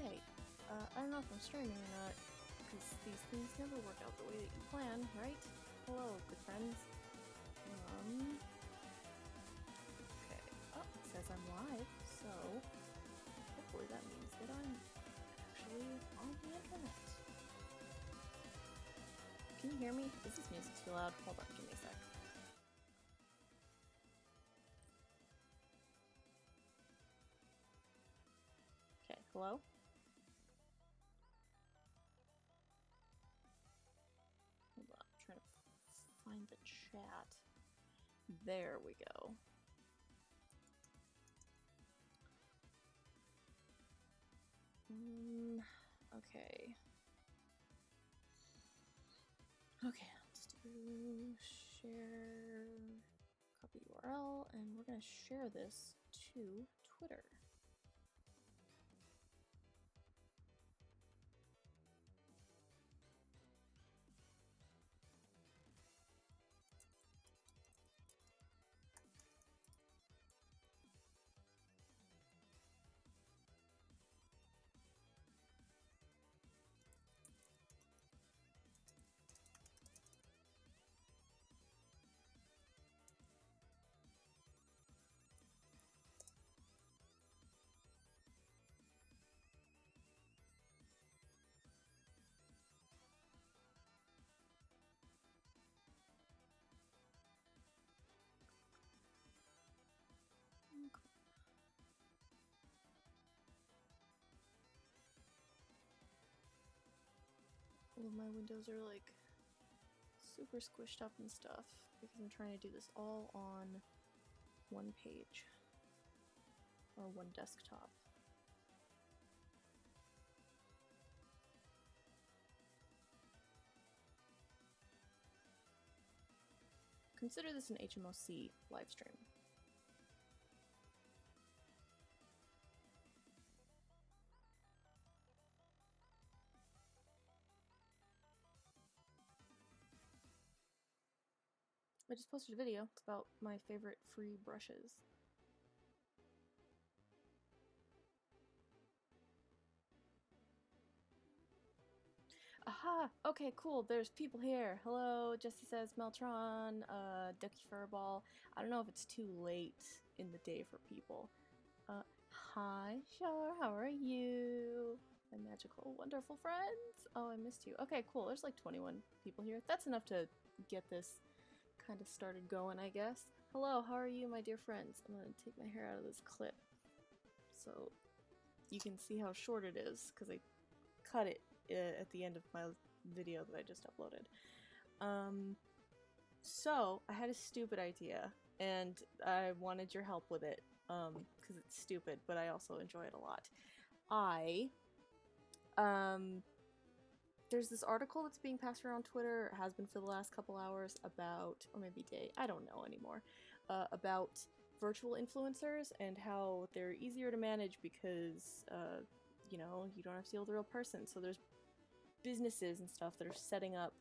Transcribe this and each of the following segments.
Hey, I don't know if I'm streaming or not, because these things never work out the way that you plan, right? Hello, good friends. Okay. Oh, it says I'm live, so hopefully that means that I'm actually on the internet. Can you hear me? Is this music too loud? Hold on, give me a sec. Okay, hello? Hold on, I'm trying to find the chat. There we go. Okay. Okay, let's do share, copy URL, and we're gonna share this to Twitter. All of my windows are like super squished up and stuff because I'm trying to do this all on one page or one desktop. Consider this an HMOC livestream. I just posted a video. It's about my favorite free brushes. Aha! Okay, cool. There's people here. Hello, Jesse says Meltron, Ducky Furball. I don't know if it's too late in the day for people. Hi, Shar, how are you? My magical, wonderful friends. Oh, I missed you. Okay, cool. There's like 21 people here. That's enough to get this kind of started going, I guess. Hello, how are you, my dear friends? I'm gonna take my hair out of this clip so you can see how short it is, because I cut it at the end of my video that I just uploaded. So, I had a stupid idea, and I wanted your help with it, because it's stupid, but I also enjoy it a lot. There's this article that's being passed around Twitter, it has been for the last couple hours, about, or maybe day, I don't know anymore, about virtual influencers and how they're easier to manage because, you know, you don't have to deal with a real person. So there's businesses and stuff that are setting up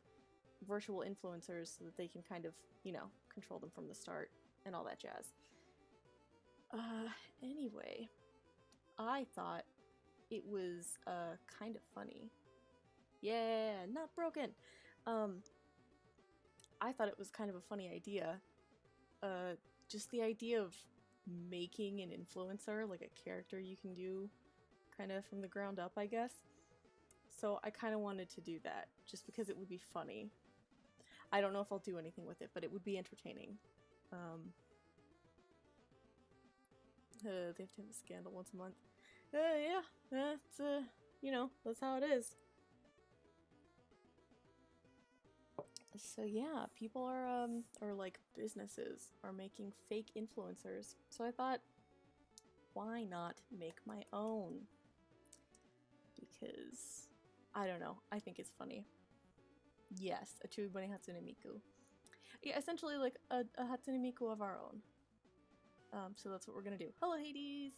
virtual influencers so that they can kind of, you know, control them from the start and all that jazz. Anyway, I thought it was, kind of funny. Yeah, not broken! I thought it was kind of a funny idea. Just the idea of making an influencer, like a character you can do kind of from the ground up, I guess. So I kind of wanted to do that, just because it would be funny. I don't know if I'll do anything with it, but it would be entertaining. They have to have a scandal once a month. Yeah, that's, you know, that's how it is. So yeah, people are, or like businesses are making fake influencers. So I thought, why not make my own? Because, I don't know, I think it's funny. Yes, a Chewy Bunny Hatsune Miku. Yeah, essentially like a Hatsune Miku of our own. So that's what we're gonna do. Hello, Hades!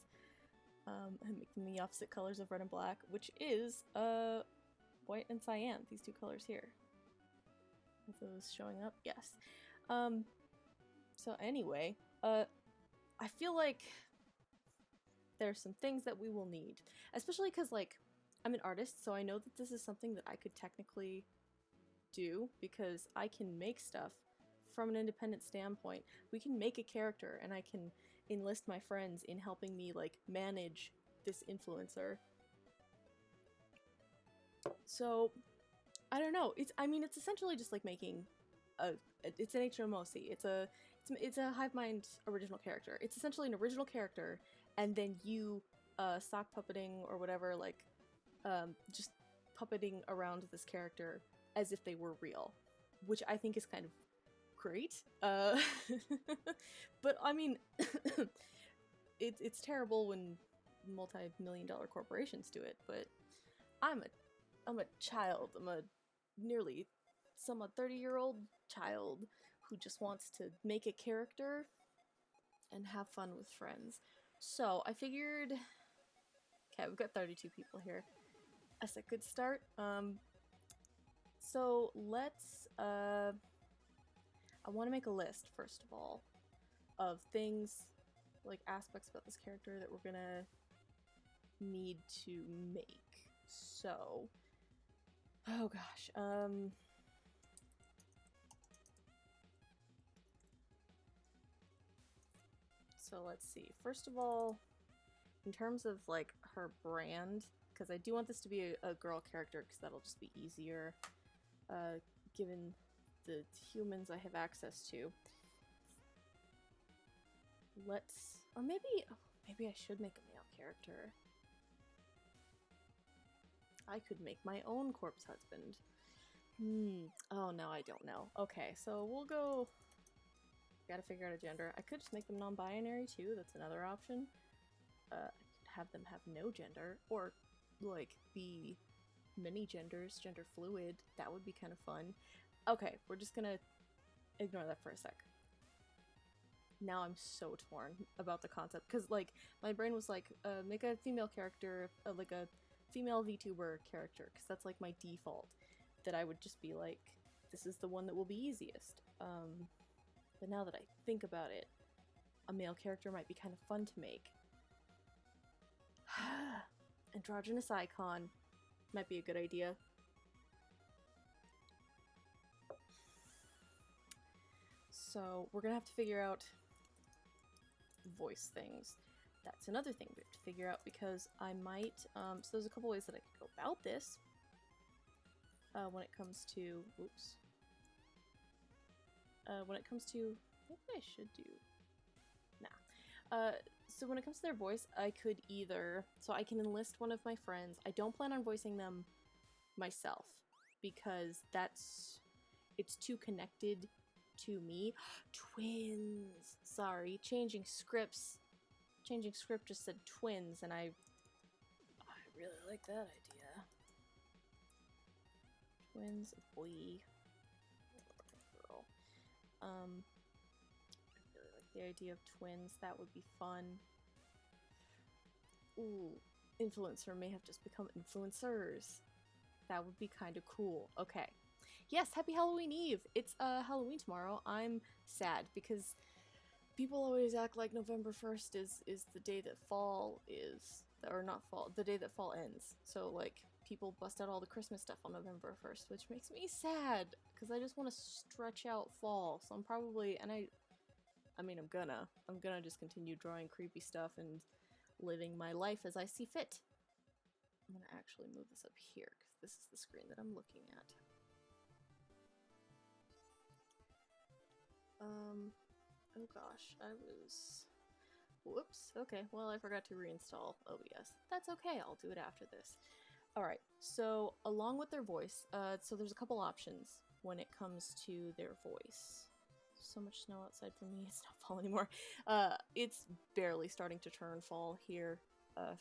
I'm making the opposite colors of red and black, which is, white and cyan, these two colors here. Are those showing up? Yes. So anyway, I feel like there's some things that we will need, especially because, like, I'm an artist, so I know that this is something that I could technically do because I can make stuff from an independent standpoint. We can make a character, and I can enlist my friends in helping me, like, manage this influencer. So, I don't know. It's essentially just like making it's an HMOC. It's a Hive Mind original character. It's essentially an original character, and then you sock puppeting or whatever, like just puppeting around this character as if they were real, which I think is kind of great. But I mean, it's terrible when multi-million-dollar corporations do it. But I'm a child. I'm a nearly somewhat 30-year-old child who just wants to make a character and have fun with friends. So I figured, okay, we've got 32 people here. That's a good start. So let's, I want to make a list, first of all, of things, like aspects about this character that we're gonna need to make. So, oh gosh, so let's see. First of all, in terms of like her brand, because I do want this to be a girl character because that'll just be easier, given the humans I have access to. Or maybe I should make a male character. I could make my own corpse husband. Oh no, I don't know. Okay, so we'll go. Gotta figure out a gender. I could just make them non-binary too. That's another option. Have them have no gender, or like be many genders, gender fluid. That would be kind of fun. Okay, we're just gonna ignore that for a sec. Now I'm so torn about the concept because, like, my brain was like, make a female character, like a female VTuber character, because that's like my default. That I would just be like, this is the one that will be easiest. But now that I think about it, a male character might be kind of fun to make. Androgynous icon might be a good idea. So we're gonna have to figure out voice things. That's another thing we have to figure out because I might, so there's a couple ways that I could go about this. When it comes to, when it comes to, maybe I should do, nah. So when it comes to their voice, I could either, so I can enlist one of my friends. I don't plan on voicing them myself because it's too connected to me. Twins! Sorry, changing script just said twins, and I really like that idea. Twins, a boy, girl. I really like the idea of twins. That would be fun. Ooh, influencer may have just become influencers. That would be kind of cool. Okay. Yes, happy Halloween Eve! It's Halloween tomorrow. I'm sad because people always act like November 1st is the day that fall is, or not fall, the day that fall ends. So, like, people bust out all the Christmas stuff on November 1st, which makes me sad, because I just want to stretch out fall. So I'm probably, and I'm gonna just continue drawing creepy stuff and living my life as I see fit. I'm gonna actually move this up here, because this is the screen that I'm looking at. Oh gosh, whoops, okay, well I forgot to reinstall OBS. That's okay, I'll do it after this. Alright, so along with their voice, so there's a couple options when it comes to their voice. So much snow outside for me, it's not fall anymore. It's barely starting to turn fall here,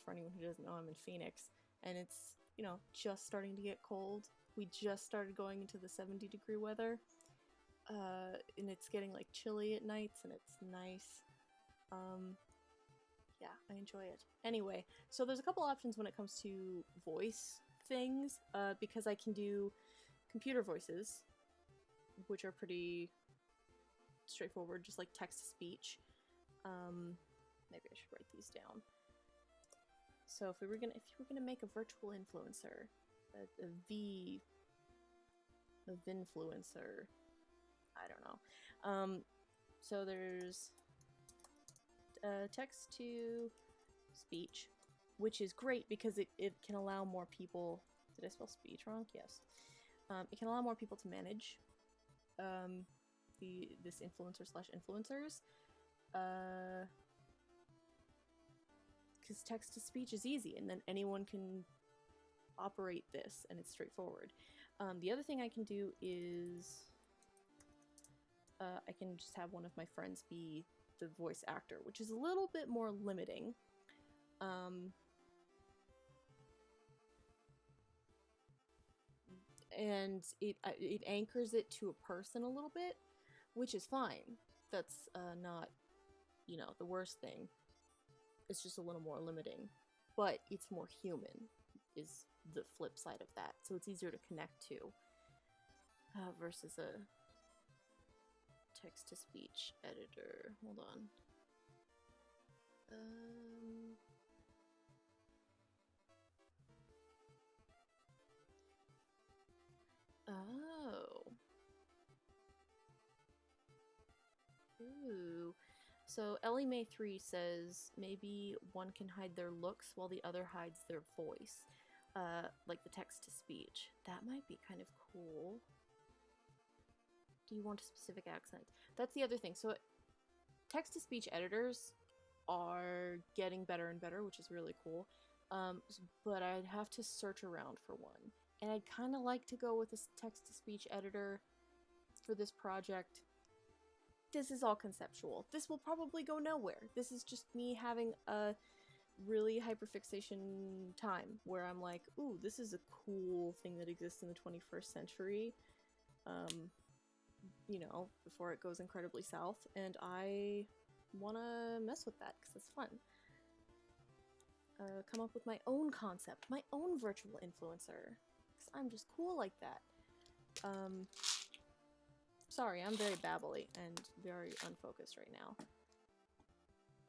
for anyone who doesn't know, I'm in Phoenix, and it's, you know, just starting to get cold. We just started going into the 70-degree weather. And it's getting like chilly at nights, and it's nice. Yeah, I enjoy it. Anyway, so there's a couple options when it comes to voice things, because I can do computer voices, which are pretty straightforward, just like text-to-speech. Maybe I should write these down. So if you were gonna make a virtual influencer, a vinfluencer, I don't know. So there's text to speech, which is great because it can allow more people. Did I spell speech wrong? Yes. It can allow more people to manage this influencer/influencers. Because text to speech is easy, and then anyone can operate this, and it's straightforward. The other thing I can do is I can just have one of my friends be the voice actor, which is a little bit more limiting. And it anchors it to a person a little bit, which is fine. That's not, you know, the worst thing. It's just a little more limiting, but it's more human is the flip side of that. So it's easier to connect to versus a text-to-speech editor. Hold on. Oh. Ooh. So Ellie Mae 3 says maybe one can hide their looks while the other hides their voice. Like the text-to-speech. That might be kind of cool. Do you want a specific accent? That's the other thing. So text-to-speech editors are getting better and better, which is really cool. But I'd have to search around for one. And I'd kind of like to go with a text-to-speech editor for this project. This is all conceptual. This will probably go nowhere. This is just me having a really hyperfixation time where I'm like, ooh, this is a cool thing that exists in the 21st century. You know, before it goes incredibly south, and I want to mess with that because it's fun. Come up with my own concept, my own virtual influencer, because I'm just cool like that. Sorry, I'm very babbly and very unfocused right now.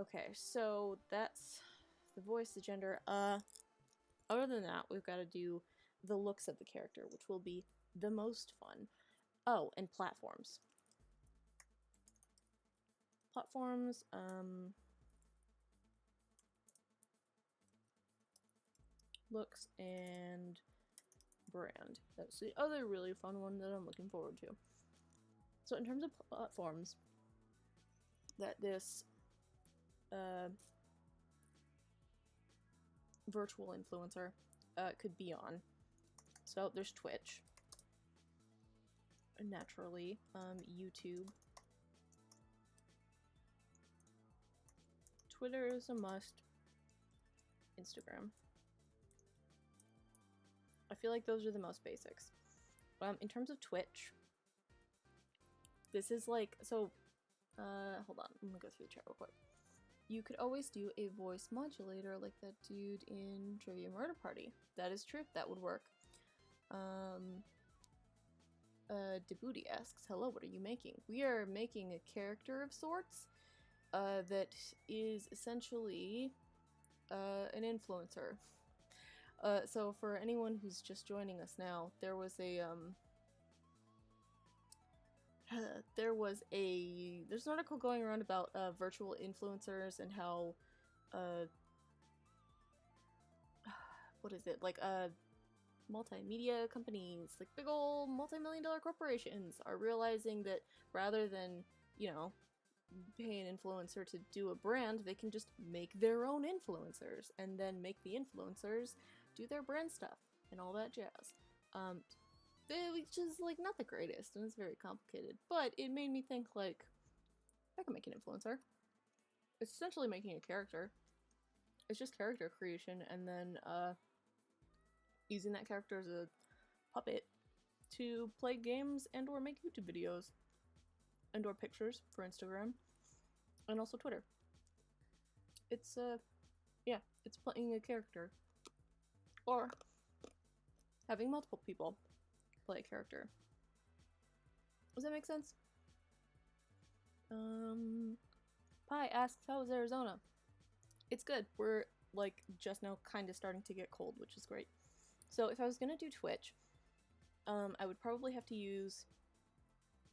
Okay, so that's the voice, the gender. Other than that, we've got to do the looks of the character, which will be the most fun. Oh, and platforms. Platforms, looks, and brand. That's the other really fun one that I'm looking forward to. So in terms of platforms that this virtual influencer could be on. So there's Twitch. Naturally, YouTube. Twitter is a must. Instagram. I feel like those are the most basics. In terms of Twitch, this is like, so, hold on, I'm gonna go through the chat real quick. You could always do a voice modulator like that dude in Trivia Murder Party. That is true, that would work. Debooty asks, hello, what are you making? We are making a character of sorts that is essentially an influencer. So for anyone who's just joining us now, there's an article going around about virtual influencers and how what is it, like multimedia companies, like big old multi-million-dollar corporations, are realizing that rather than, you know, pay an influencer to do a brand, they can just make their own influencers and then make the influencers do their brand stuff and all that jazz. Which is like not the greatest and it's very complicated, but it made me think, like, I can make an influencer. It's essentially making a character. It's just character creation and then using that character as a puppet to play games and or make YouTube videos and or pictures for Instagram and also Twitter. It's yeah, it's playing a character or having multiple people play a character. Does that make sense? Pi asks, how is Arizona? It's good. We're like just now kind of starting to get cold, which is great. So if I was gonna do Twitch, I would probably have to use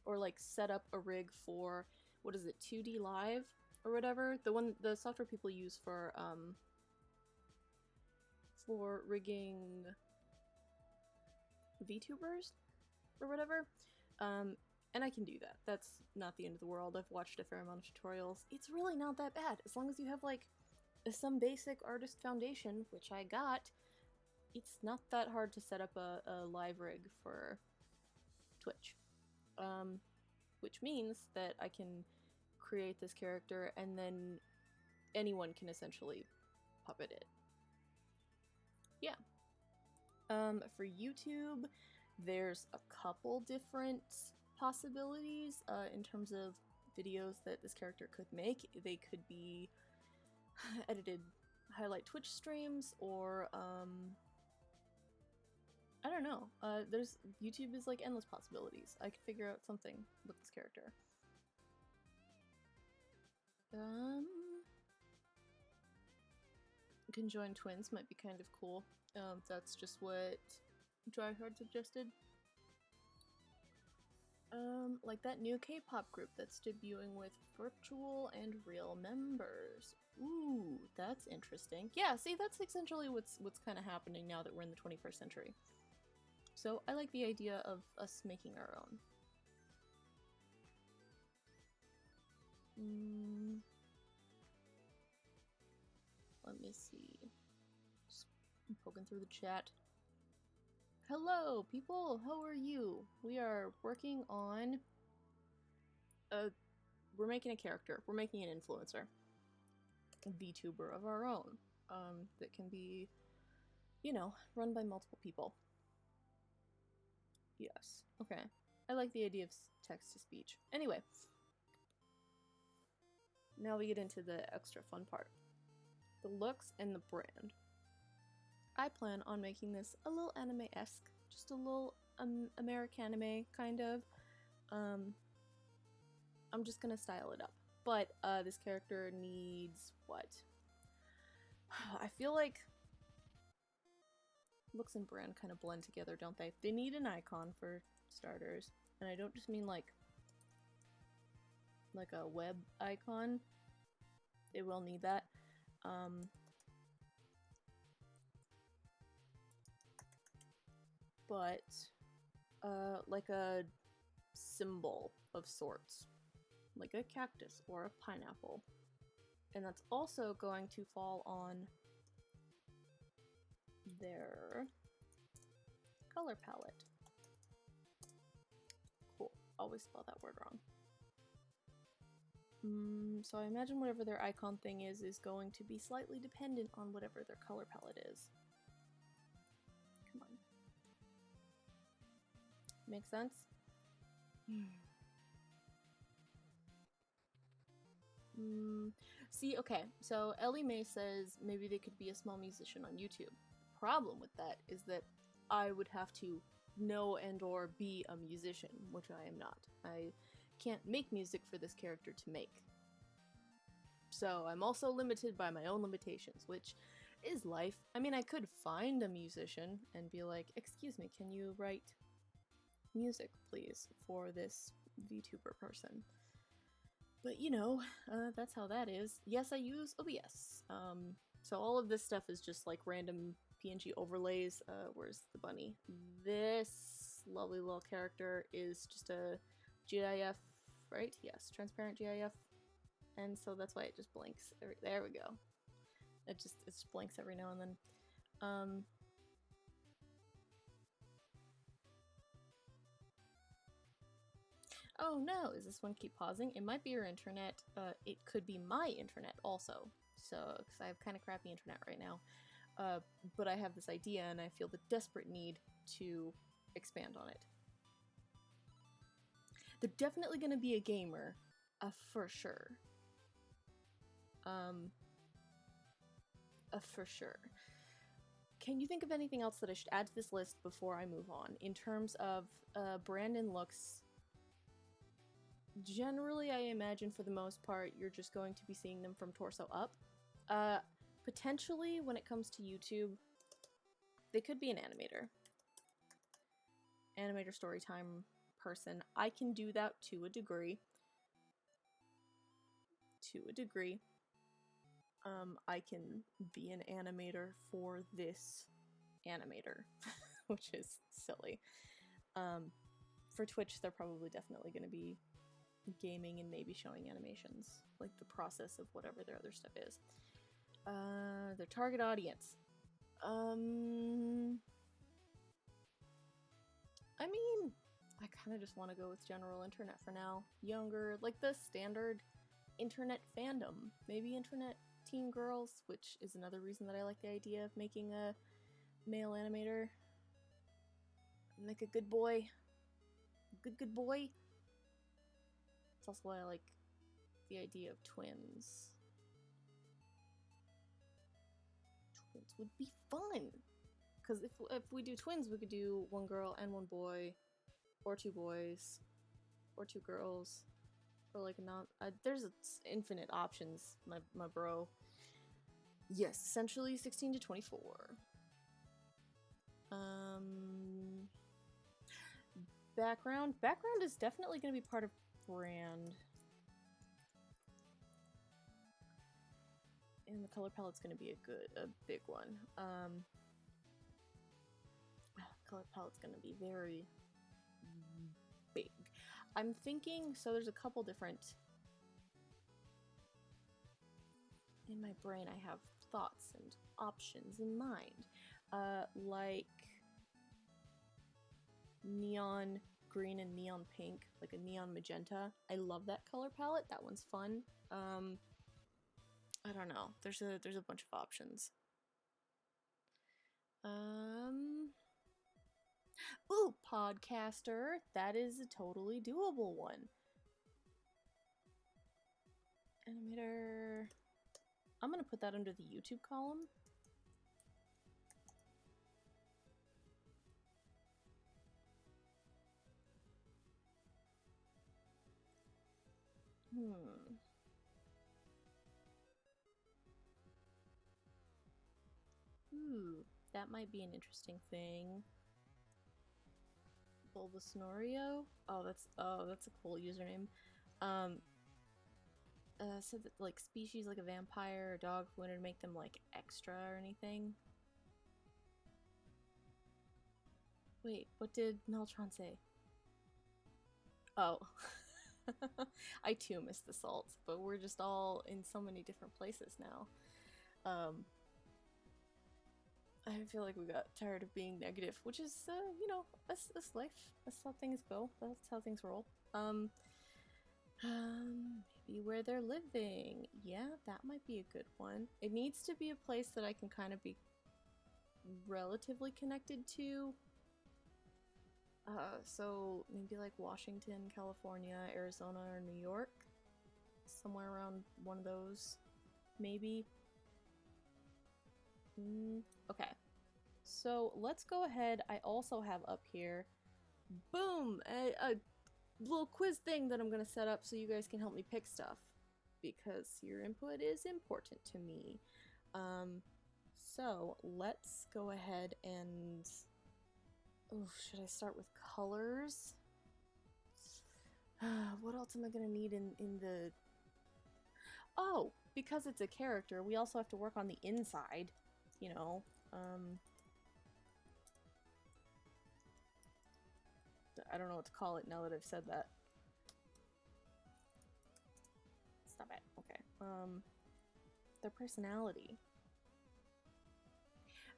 or like set up a rig for, what is it, 2D Live or whatever, the software people use for rigging VTubers or whatever. And I can do that. That's not the end of the world. I've watched a fair amount of tutorials. It's really not that bad. As long as you have like some basic artist foundation, which I got, it's not that hard to set up a live rig for Twitch. Which means that I can create this character and then anyone can essentially puppet it. Yeah. For YouTube, there's a couple different possibilities in terms of videos that this character could make. They could be edited highlight Twitch streams, or I don't know. YouTube is like endless possibilities. I could figure out something with this character. Conjoined twins might be kind of cool. That's just what Dryhard suggested. Like that new K-pop group that's debuting with virtual and real members. Ooh, that's interesting. Yeah, see, that's essentially what's kind of happening now that we're in the 21st century. So I like the idea of us making our own. Let me see. Just poking through the chat. Hello, people! How are you? We are working on we're making a character. We're making an influencer. A VTuber of our own. That can be, you know, run by multiple people. Yes. Okay. I like the idea of text-to-speech. Anyway. Now we get into the extra fun part. The looks and the brand. I plan on making this a little anime-esque. Just a little Americanime, kind of. I'm just gonna style it up. But this character needs what? I feel like looks and brand kind of blend together, don't they? They need an icon for starters. And I don't just mean like a web icon. They will need that. But like a symbol of sorts. Like a cactus or a pineapple. And that's also going to fall on their color palette. Cool. Always spell that word wrong. So I imagine whatever their icon thing is going to be slightly dependent on whatever their color palette is. Come on. Make sense? See, okay, so Ellie Mae says maybe they could be a small musician on YouTube. Problem with that is that I would have to know and or be a musician, which I am not. I can't make music for this character to make. So I'm also limited by my own limitations, which is life. I mean, I could find a musician and be like, excuse me, can you write music, please, for this VTuber person? But you know, that's how that is. Yes, I use OBS. So all of this stuff is just like random PNG overlays. Where's the bunny? This lovely little character is just a GIF, right? Yes, transparent GIF. And so that's why it just blinks. There we go. It just blinks every now and then. Oh no, is this one keep pausing? It might be your internet. It could be my internet also. So, because I have kind of crappy internet right now. But I have this idea and I feel the desperate need to expand on it. They're definitely going to be a gamer, for sure. For sure. Can you think of anything else that I should add to this list before I move on? In terms of brand and looks, generally I imagine for the most part you're just going to be seeing them from torso up. Potentially, when it comes to YouTube, they could be an animator. Animator storytime person. I can do that to a degree. I can be an animator for this animator, which is silly. For Twitch, they're probably definitely going to be gaming and maybe showing animations, like the process of whatever their other stuff is. Their target audience. I mean, I kind of just want to go with general internet for now. Younger, like the standard internet fandom. Maybe internet teen girls, which is another reason that I like the idea of making a male animator. Make a good boy. Good boy. It's also why I like the idea of twins. Twins would be fun! Because if we do twins, we could do one girl and one boy, or two boys, or two girls, or like not. There's infinite options, my bro. Yes, essentially 16 to 24. Background is definitely going to be part of brand. And the color palette's going to be a big one. Color palette's going to be very big. I'm thinking, so there's a couple different, in my brain I have thoughts and options in mind. Like neon green and neon pink, like a neon magenta. I love that color palette. That one's fun. I don't know. There's a bunch of options. Ooh, podcaster. That is a totally doable one. Animator. I'm gonna put that under the YouTube column. Ooh, that might be an interesting thing. Bulbasnorio? Oh, that's a cool username. Said that like species like a vampire or dog wouldn't make them like extra or anything. Wait, what did Meltron say? Oh. I too miss the salt, but we're just all in so many different places now. I feel like we got tired of being negative, which is, you know, that's life. That's how things go. That's how things roll. Maybe where they're living. Yeah, that might be a good one. It needs to be a place that I can kind of be relatively connected to. So maybe like Washington, California, Arizona, or New York. Somewhere around one of those, maybe. Okay. So let's go ahead. I also have up here, boom, a little quiz thing that I'm going to set up so you guys can help me pick stuff. Because your input is important to me. So let's go ahead and... Oh, should I start with colors? What else am I gonna need in the... Oh, because it's a character, we also have to work on the inside, you know. I don't know what to call it now that I've said that. Stop it. Okay. Their personality.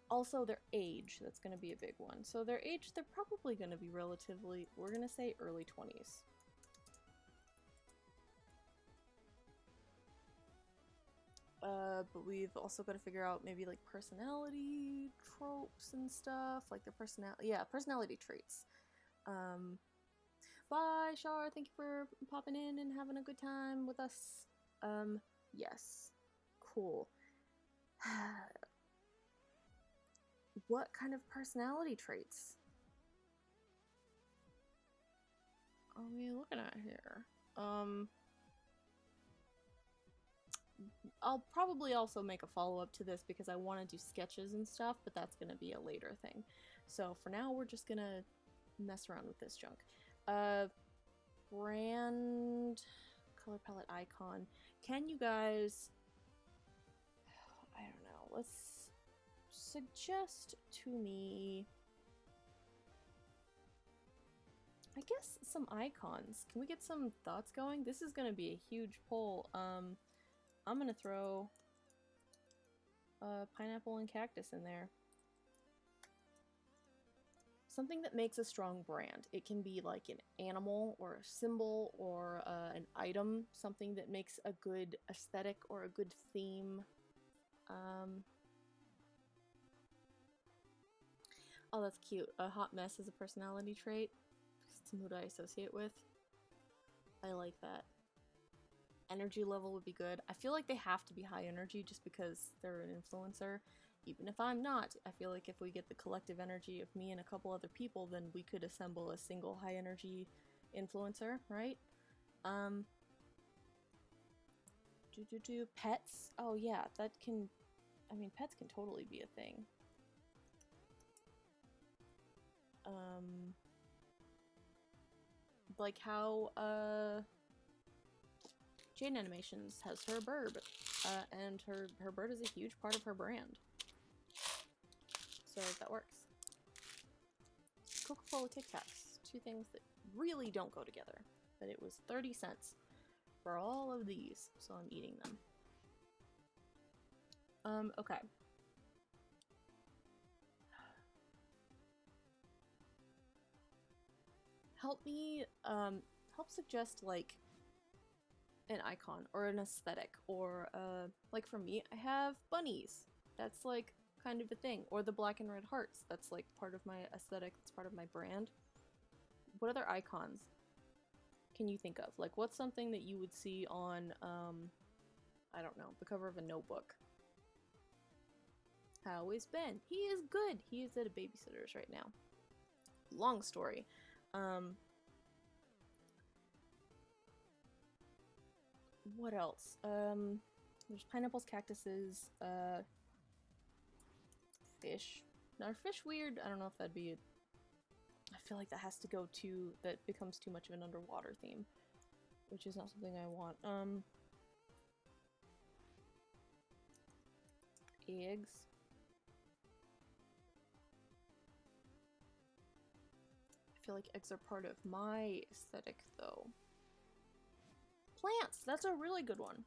Also, their age. That's going to be a big one. So their age, they're probably going to be relatively, we're going to say early 20s. But we've also got to figure out maybe like personality tropes and stuff, like their personality traits. Bye, Shar. Thank you for popping in and having a good time with us. Yes. Cool. What kind of personality traits are we looking at here? I'll probably also make a follow-up to this because I want to do sketches and stuff, but that's going to be a later thing. So for now, we're just going to mess around with this junk. Brand color palette icon. Can you guys, I don't know, let's suggest to me, I guess, some icons. Can we get some thoughts going? This is going to be a huge poll. I'm going to throw pineapple and cactus in there. Something that makes a strong brand. It can be like an animal or a symbol or an item, something that makes a good aesthetic or a good theme. Oh, that's cute. A hot mess is a personality trait. It's a mood I associate with. I like that. Energy level would be good. I feel like they have to be high energy just because they're an influencer. Even if I'm not, I feel like if we get the collective energy of me and a couple other people, then we could assemble a single high energy influencer, right? Pets. Oh yeah, that can, I mean, pets can totally be a thing. Like how, Jane Animations has her bird, and her bird is a huge part of her brand. So that works. Coca-Cola Tic Tacs, two things that really don't go together. But it was 30 cents for all of these, so I'm eating them. Okay. Help me, help suggest, like, an icon, or an aesthetic, or, like for me, I have bunnies. That's, like, kind of a thing. Or the black and red hearts. That's, like, part of my aesthetic, that's part of my brand. What other icons can you think of? Like, what's something that you would see on, I don't know, the cover of a notebook? How is Ben? He is good! He is at a babysitter's right now. Long story. What else? There's pineapples, cactuses, fish. Now, are fish weird? I don't know if that'd be I feel like that has to go to, that becomes too much of an underwater theme, which is not something I want. Eggs. I feel like eggs are part of my aesthetic, though. Plants! That's a really good one.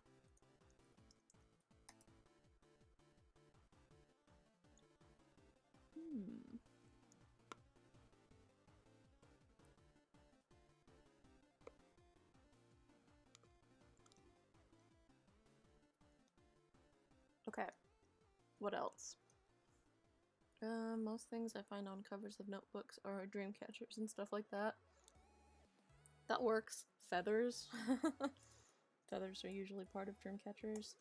Okay. What else? Most things I find on covers of notebooks are dream catchers and stuff like that. That works. Feathers. Feathers are usually part of dream catchers.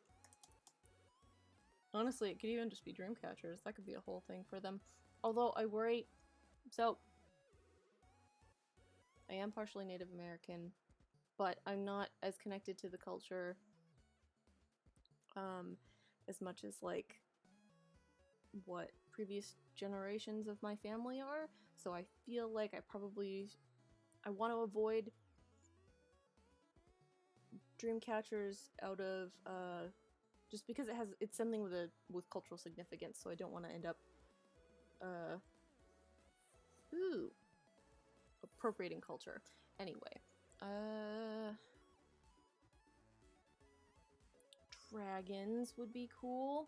Honestly, it could even just be dream catchers. That could be a whole thing for them. Although I worry... So, I am partially Native American, but I'm not as connected to the culture as much as, like, what previous generations of my family are. So I feel like I want to avoid dream catchers out of, just because it's something with cultural significance, so I don't want to end up, appropriating culture. Anyway, dragons would be cool.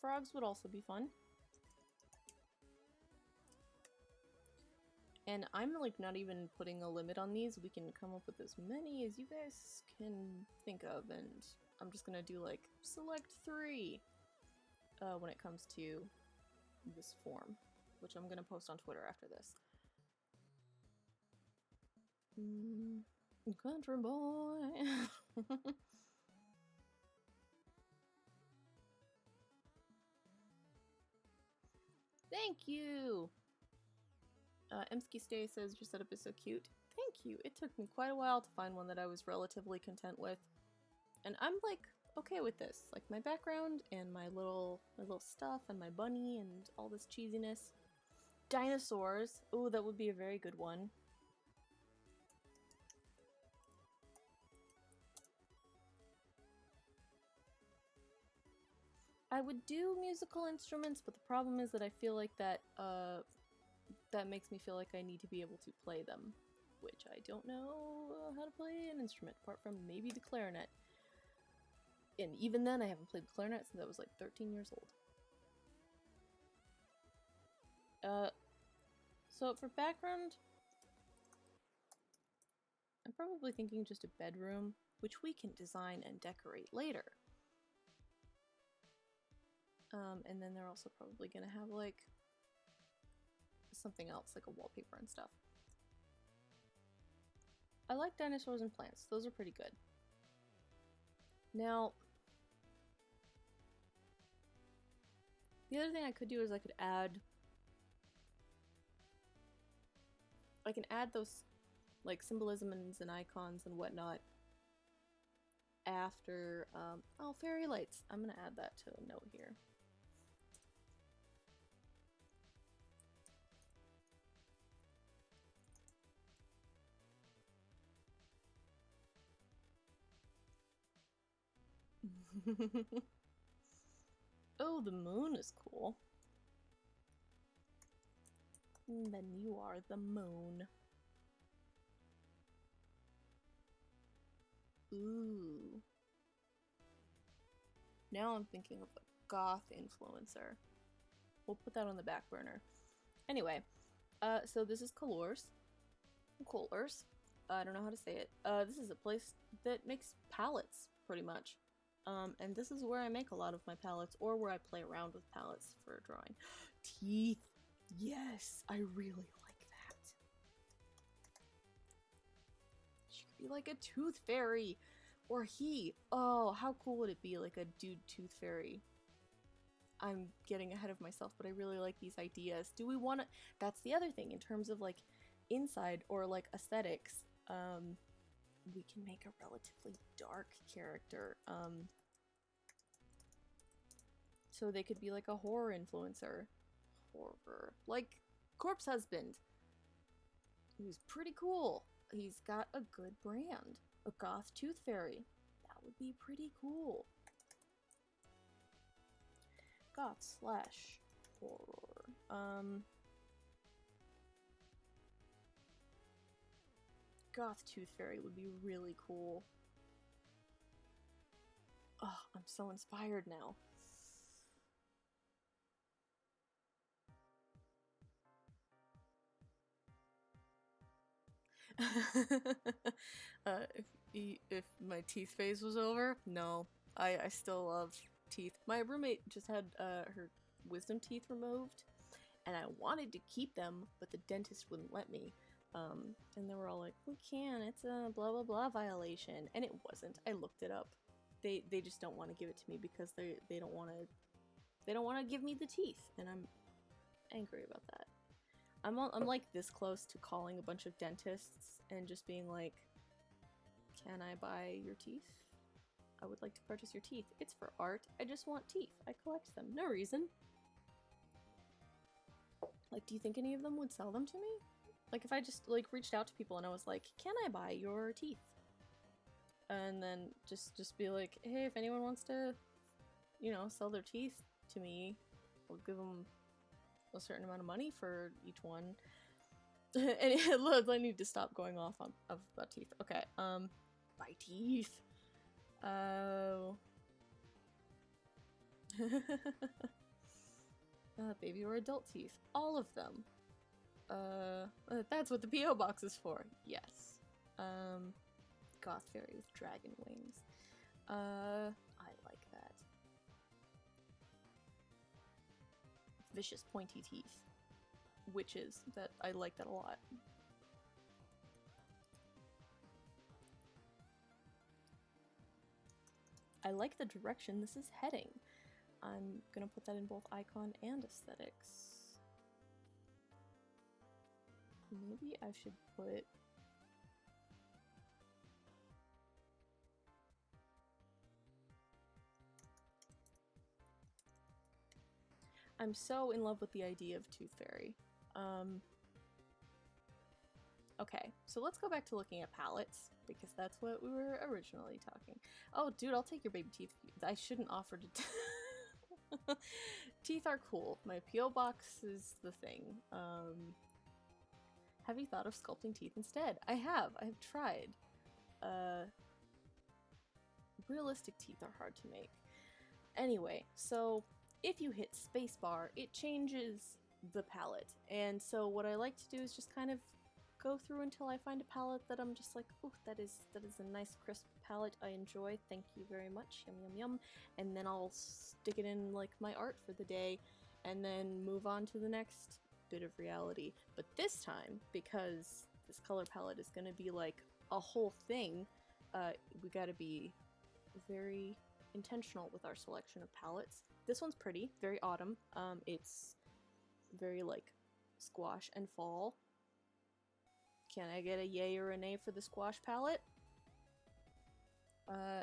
Frogs would also be fun. And I'm like not even putting a limit on these. We can come up with as many as you guys can think of, and I'm just gonna do like select 3 when it comes to this form, which I'm gonna post on Twitter after this. Country boy. Thank you. Emsky Stay says your setup is so cute. Thank you. It took me quite a while to find one that I was relatively content with. And I'm like okay with this. Like my background and my little stuff and my bunny and all this cheesiness. Dinosaurs. Oh, that would be a very good one. I would do musical instruments, but the problem is that I feel like that that makes me feel like I need to be able to play them, which I don't know how to play an instrument apart from maybe the clarinet. And even then, I haven't played the clarinet since I was like 13 years old. So for background, I'm probably thinking just a bedroom, which we can design and decorate later. And then they're also probably gonna have like something else, like a wallpaper and stuff. I like dinosaurs and plants. Those are pretty good. Now, the other thing I could do is I can add those like symbolisms and icons and whatnot after, oh, fairy lights. I'm gonna add that to a note here. Oh, the moon is cool. And then you are the moon. Ooh. Now I'm thinking of a goth influencer. We'll put that on the back burner. Anyway, so this is Colors. Colors. I don't know how to say it. This is a place that makes palettes, pretty much. And this is where I make a lot of my palettes, or where I play around with palettes for drawing. Teeth! Yes! I really like that. She could be like a tooth fairy! Or he! Oh, how cool would it be, like a dude tooth fairy? I'm getting ahead of myself, but I really like these ideas. Do we want to... That's the other thing, in terms of, like, inside or, like, aesthetics. We can make a relatively dark character. So they could be like a horror influencer. Horror. Like Corpse Husband. Who's pretty cool. He's got a good brand. A goth tooth fairy. That would be pretty cool. Goth slash horror. Goth tooth fairy would be really cool. Oh, I'm so inspired now. If my teeth phase was over, no. I still love teeth. My roommate just had her wisdom teeth removed, and I wanted to keep them, but the dentist wouldn't let me. And they were all like, we can't, it's a blah blah blah violation. And it wasn't. I looked it up. They just don't want to give it to me because they don't want to give me the teeth, and I'm angry about that. I'm like this close to calling a bunch of dentists and just being like, can I buy your teeth? I would like to purchase your teeth. It's for art. I just want teeth. I collect them. No reason. Like, do you think any of them would sell them to me? Like, if I just, like, reached out to people and I was like, can I buy your teeth? And then just be like, hey, if anyone wants to, you know, sell their teeth to me, I'll give them a certain amount of money for each one. And I need to stop going off about teeth. Okay, buy teeth. Oh. Baby or adult teeth. All of them. That's what the P.O. box is for. Yes. Goth fairy with dragon wings. I like that. Vicious pointy teeth. Witches. I like that a lot. I like the direction this is heading. I'm gonna put that in both icon and aesthetics. Maybe I should put... I'm so in love with the idea of Tooth Fairy. Okay, so let's go back to looking at palettes, because that's what we were originally talking. Oh, dude, I'll take your baby teeth. I shouldn't offer to... Teeth are cool. My P.O. box is the thing. Have you thought of sculpting teeth instead? I have tried. Realistic teeth are hard to make. Anyway, so if you hit spacebar, it changes the palette. And so what I like to do is just kind of go through until I find a palette that I'm just like, oh, that is a nice crisp palette I enjoy. Thank you very much. Yum yum yum. And then I'll stick it in like my art for the day and then move on to the next bit of reality. But this time, because this color palette is going to be like a whole thing, we got to be very intentional with our selection of palettes. This one's pretty, very autumn. It's very like squash and fall. Can I get a yay or a nay for the squash palette?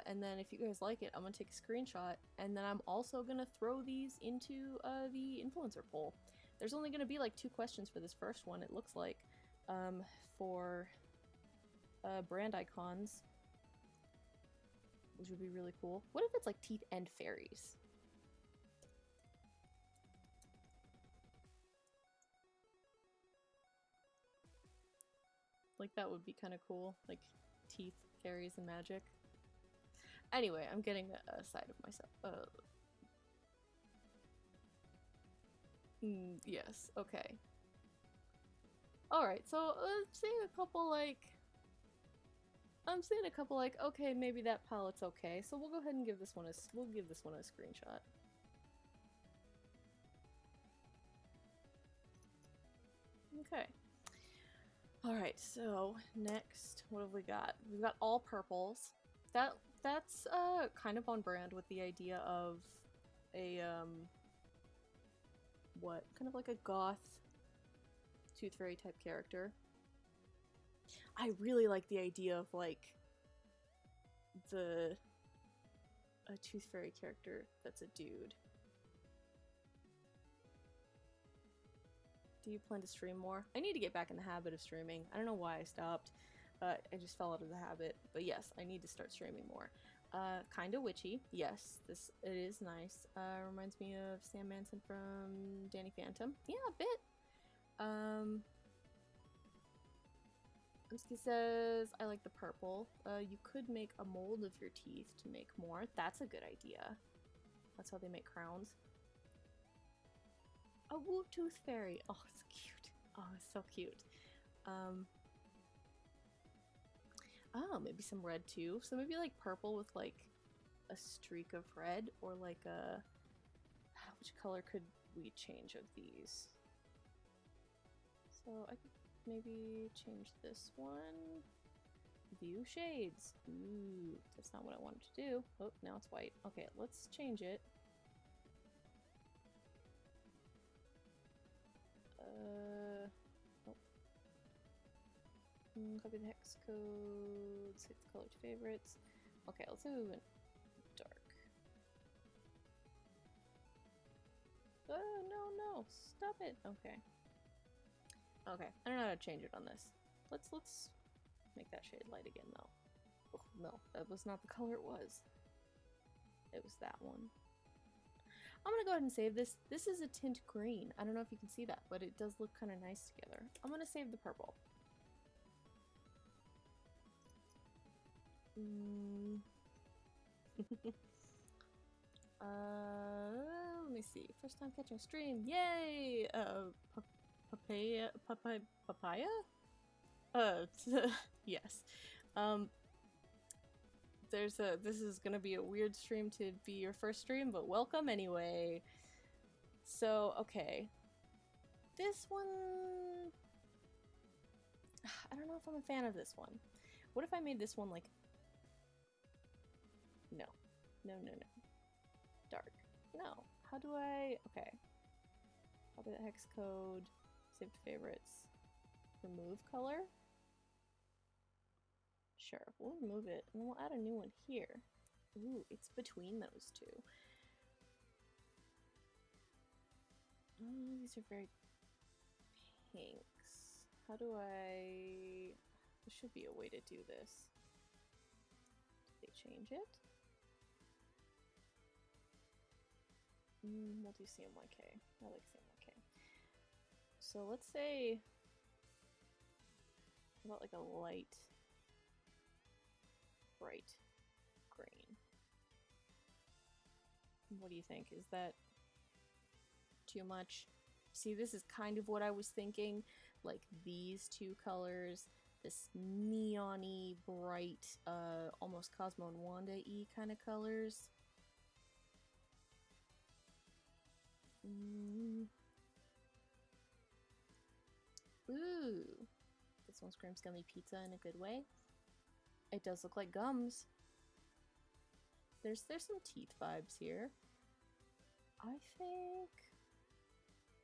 And then if you guys like it, I'm gonna take a screenshot, and then I'm also gonna throw these into the influencer poll. There's only gonna be like 2 questions for this first one, it looks like, for brand icons, which would be really cool. What if it's like teeth and fairies? Like, that would be kind of cool. Like, teeth, fairies, and magic. Anyway, I'm getting a side of myself. Yes, okay. Alright, so I'm seeing a couple, like, okay, maybe that palette's okay, so we'll go ahead and give this one a screenshot. Okay. Alright, so next, what have we got? We've got all purples. That's kind of on brand with the idea of a, what? Kind of like a goth Tooth Fairy type character. I really like the idea of, like, a Tooth Fairy character that's a dude. Do you plan to stream more? I need to get back in the habit of streaming. I don't know why I stopped. I just fell out of the habit. But yes, I need to start streaming more. Kinda witchy. Yes, it is nice. Reminds me of Sam Manson from Danny Phantom. Yeah, a bit. Umski says, I like the purple. You could make a mold of your teeth to make more. That's a good idea. That's how they make crowns. A Woo Tooth Fairy. Oh, it's cute. Oh, it's so cute. Oh, maybe some red too. So maybe like purple with like a streak of red, or like a... Which color could we change of these? So I could maybe change this one. View shades. Ooh, that's not what I wanted to do. Oh, now it's white. Okay, let's change it. Copy the hex code, save the color to favorites. Okay, let's do dark. Oh, no, stop it. Okay. Okay, I don't know how to change it on this. Let's make that shade light again, though. Oh, no, that was not the color it was. It was that one. I'm gonna go ahead and save this. This is a tint green. I don't know if you can see that, but it does look kind of nice together. I'm gonna save the purple. Let me see. First time catching a stream. Yay! Papaya? Yes. This is gonna be a weird stream to be your first stream, but welcome anyway. So, okay. This one... I don't know if I'm a fan of this one. What if I made this one, like... No. No. Dark. No. How do I... Okay. Copy the hex code. Save to favorites. Remove color? Sure, we'll remove it, and we'll add a new one here. Ooh, it's between those two. Oh, these are very pinks. How do I... There should be a way to do this. Did they change it? We'll do CMYK. I like CMYK. So let's say... about like a light, bright green. What do you think? Is that too much? See, this is kind of what I was thinking. Like these two colors, this neon-y, bright, almost Cosmo and Wanda-y kind of colors. Ooh. This one screams gummy pizza in a good way. It does look like gums. There's some teeth vibes here. I think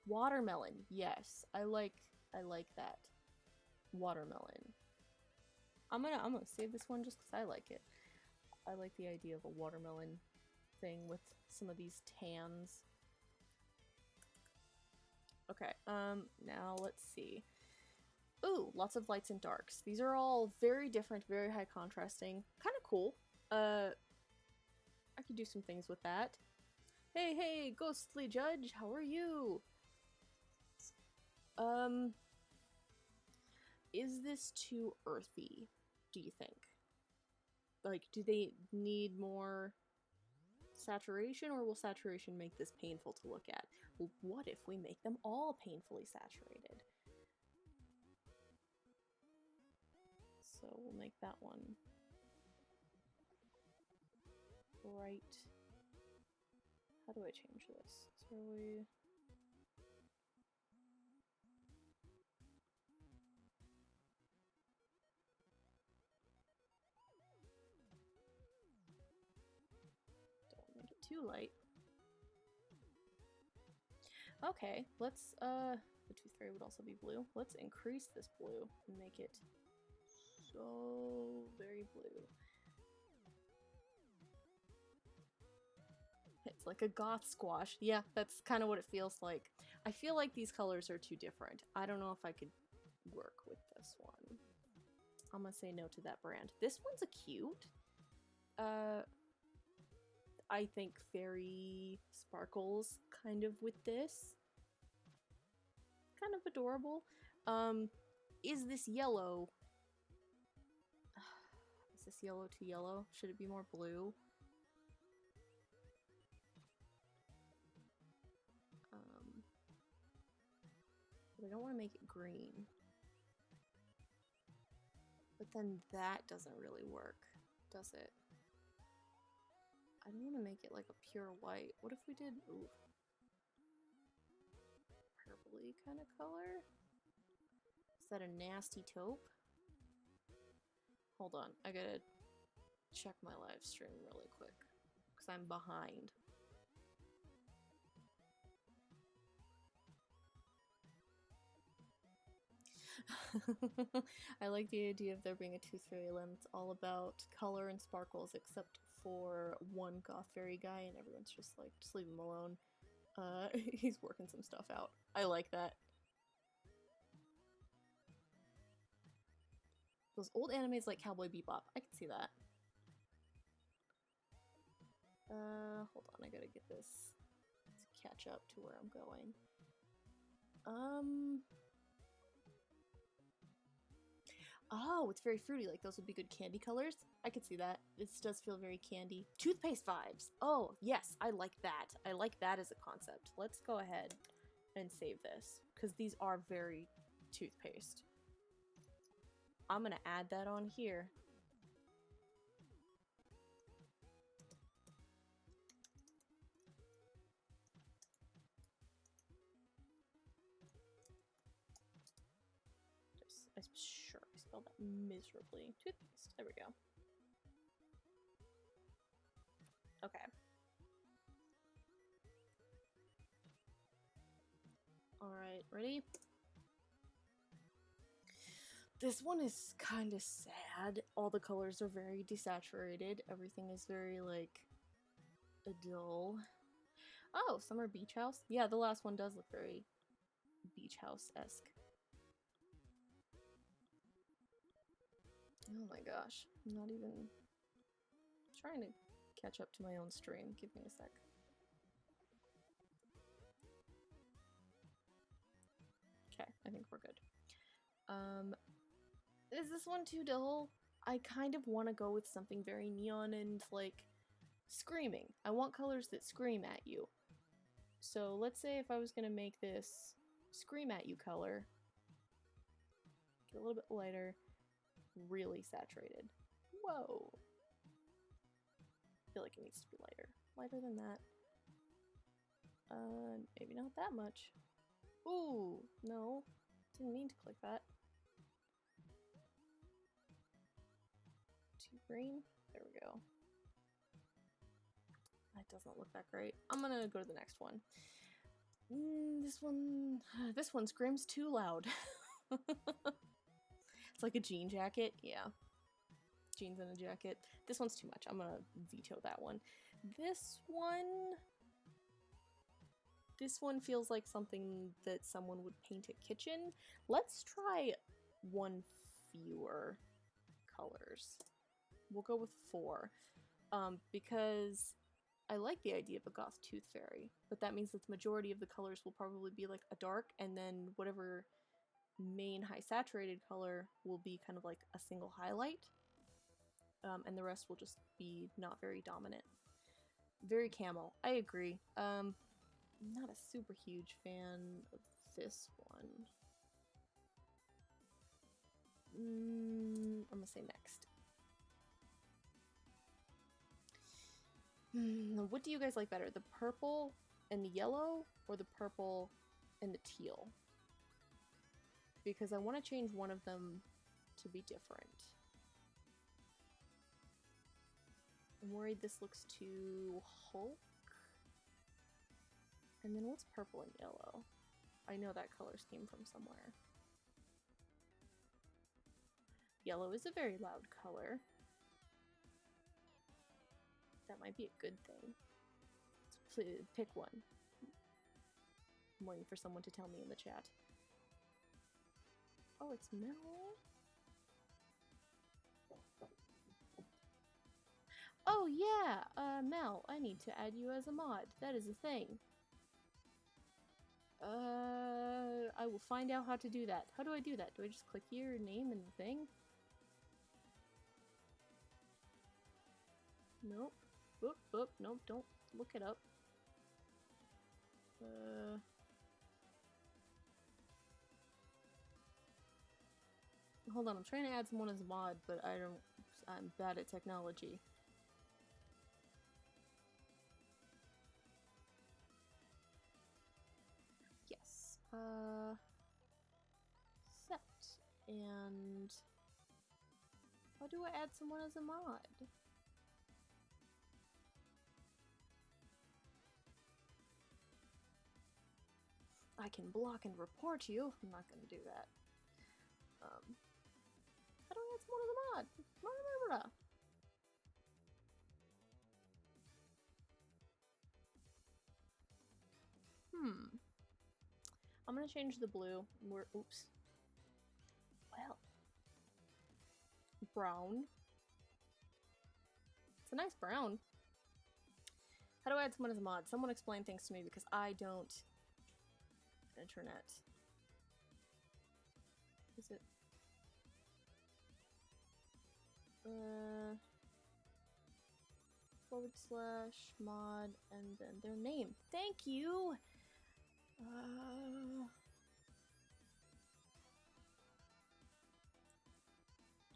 watermelon. Yes, I like that. Watermelon. I'm gonna save this one just because I like it. I like the idea of a watermelon thing with some of these tans. Okay, now let's see. Ooh, lots of lights and darks. These are all very different, very high contrasting. Kind of cool. I could do some things with that. Hey, ghostly judge, how are you? Is this too earthy, do you think? Like, do they need more saturation, or will saturation make this painful to look at? Well, what if we make them all painfully saturated? So we'll make that one bright. How do I change this? So we... don't make it too light. Okay, let's, the tooth fairy would also be blue. Let's increase this blue and make it so very blue. It's like a goth squash. Yeah, that's kind of what it feels like. I feel like these colors are too different. I don't know if I could work with this one. I'm gonna say no to that brand. This one's a cute. I think fairy sparkles kind of with this. Kind of adorable. Is this yellow? Is this yellow too yellow? Should it be more blue? But I don't want to make it green. But then that doesn't really work, does it? I don't want to make it like a pure white. What if we did, ooh, purpley kind of color? Is that a nasty taupe? Hold on, I gotta check my live stream really quick, because I'm behind. I like the idea of there being a tooth fairy limb. It's all about color and sparkles, except for one goth fairy guy, and everyone's just like, just leave him alone. He's working some stuff out. I like that. Those old animes like Cowboy Bebop. I can see that. Hold on, I gotta get this to catch up to where I'm going. Oh, it's very fruity. Like, those would be good candy colors. I could see that. This does feel very candy. Toothpaste vibes. Oh, yes, I like that. I like that as a concept. Let's go ahead and save this, because these are very toothpaste. I'm gonna add that on here. I'm sure I spelled that miserably. Toothpaste. There we go. Okay. Alright, ready? This one is kind of sad. All the colors are very desaturated. Everything is very, like, dull. Oh, Summer Beach House? Yeah, the last one does look very beach house-esque. Oh my gosh. I'm not even trying to catch up to my own stream. Give me a sec. Okay, I think we're good. Is this one too dull? I kind of want to go with something very neon and, like, screaming. I want colors that scream at you. So let's say if I was going to make this scream at you color, get a little bit lighter, really saturated. Whoa. I feel like it needs to be lighter. Lighter than that. Maybe not that much. Ooh, no. Didn't mean to click that. Too green? There we go. That doesn't look that great. I'm gonna go to the next one. This one screams too loud. It's like a jean jacket. Yeah. Jeans and a jacket. This one's too much. I'm gonna veto that one. This one feels like something that someone would paint a kitchen. Let's try one fewer colors. We'll go with 4. Because I like the idea of a goth tooth fairy, but that means that the majority of the colors will probably be like a dark, and then whatever main high saturated color will be kind of like a single highlight, and the rest will just be not very dominant. Very camo. I agree. Not a super huge fan of this one. I'm gonna say next. What do you guys like better? The purple and the yellow, or the purple and the teal? Because I want to change one of them to be different. I'm worried this looks too Hulk. And then what's purple and yellow? I know that color came from somewhere. Yellow is a very loud color. That might be a good thing. Please pick one. I'm waiting for someone to tell me in the chat. Oh, it's Mel. Oh yeah, Mel, I need to add you as a mod. That is a thing. I will find out how to do that. How do I do that? Do I just click your name and the thing? Nope. Boop, boop, nope, don't look it up. Hold on, I'm trying to add someone as a mod, but I'm bad at technology. Yes. Set. And how do I add someone as a mod? I can block and report you. I'm not gonna do that. How do I add someone as a mod? I'm gonna change the blue. Oops. Well. Brown. It's a nice brown. How do I add someone as a mod? Someone explain things to me because I don't. Internet. Is it? / mod and then their name. Thank you!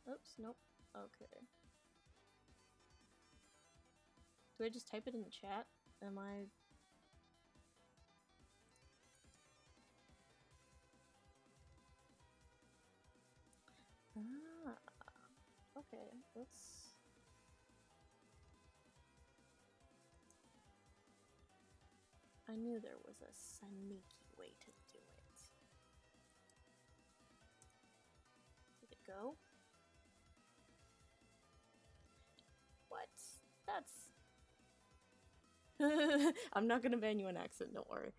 Oops, nope. Okay. Do I just type it in the chat? Am I... Okay, let's... I knew there was a sneaky way to do it. go. What? That's... I'm not gonna ban you an accent, don't worry.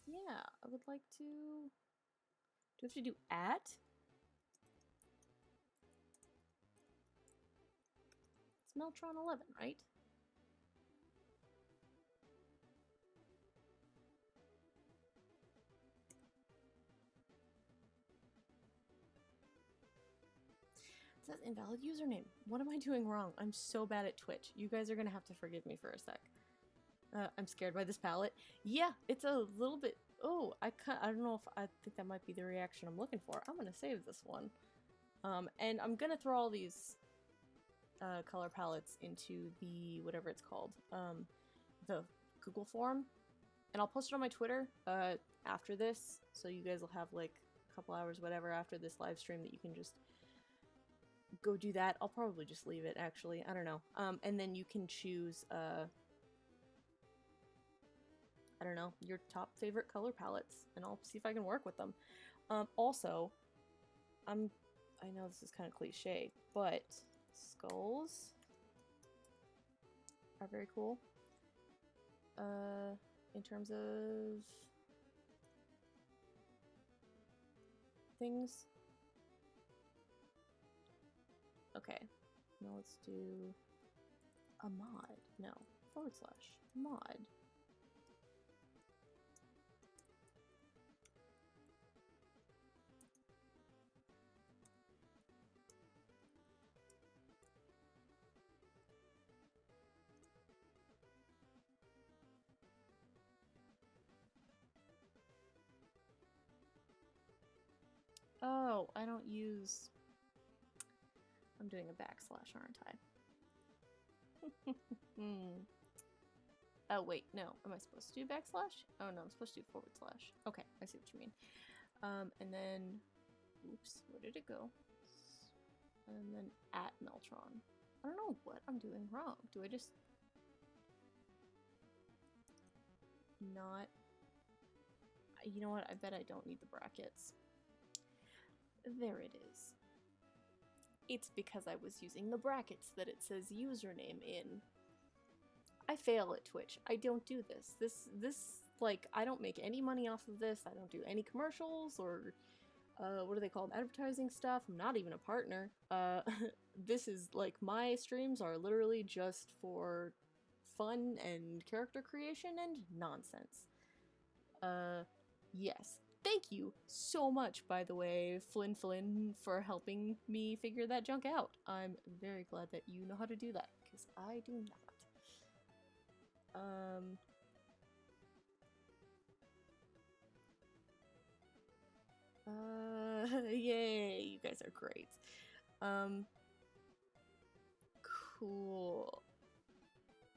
Yeah, I would like to... Do I have to do at? It's Meltron 11, right? It says invalid username. What am I doing wrong? I'm so bad at Twitch. You guys are gonna have to forgive me for a sec. I'm scared by this palette. Yeah, it's a little bit... Oh, I don't know if I think that might be the reaction I'm looking for. I'm gonna save this one. And I'm gonna throw all these color palettes into the... whatever it's called. The Google form. And I'll post it on my Twitter after this. So you guys will have like a couple hours, whatever, after this live stream that you can just go do that. I'll probably just leave it, actually. I don't know. And then you can choose... I don't know, your top favorite color palettes, and I'll see if I can work with them. Also, I know this is kind of cliche, but skulls are very cool. In terms of things. Okay, now let's do a mod. No, / mod. Oh, I don't use... I'm doing a /, aren't I? Oh, wait, no. Am I supposed to do /? Oh, no, I'm supposed to do /. Okay, I see what you mean. And then... Oops, where did it go? And then at Meltron. I don't know what I'm doing wrong. Do I just... not... You know what? I bet I don't need the brackets. There it is. It's because I was using the brackets that it says username in. I fail at Twitch. I don't do this. This, like, I don't make any money off of this. I don't do any commercials or, what are they called? Advertising stuff. I'm not even a partner. This is, like, my streams are literally just for fun and character creation and nonsense. Yes. Thank you so much, by the way, Flynn, for helping me figure that junk out. I'm very glad that you know how to do that, because I do not. Yay, you guys are great. Cool.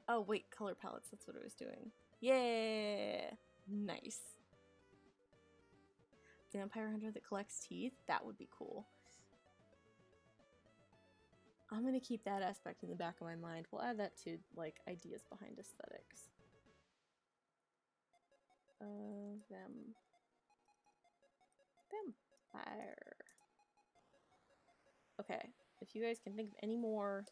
Oh, wait, color palettes, that's what I was doing. Yeah! Nice. Vampire hunter that collects teeth? That would be cool. I'm gonna keep that aspect in the back of my mind. We'll add that to, like, ideas behind aesthetics. Vampire. Okay, if you guys can think of any more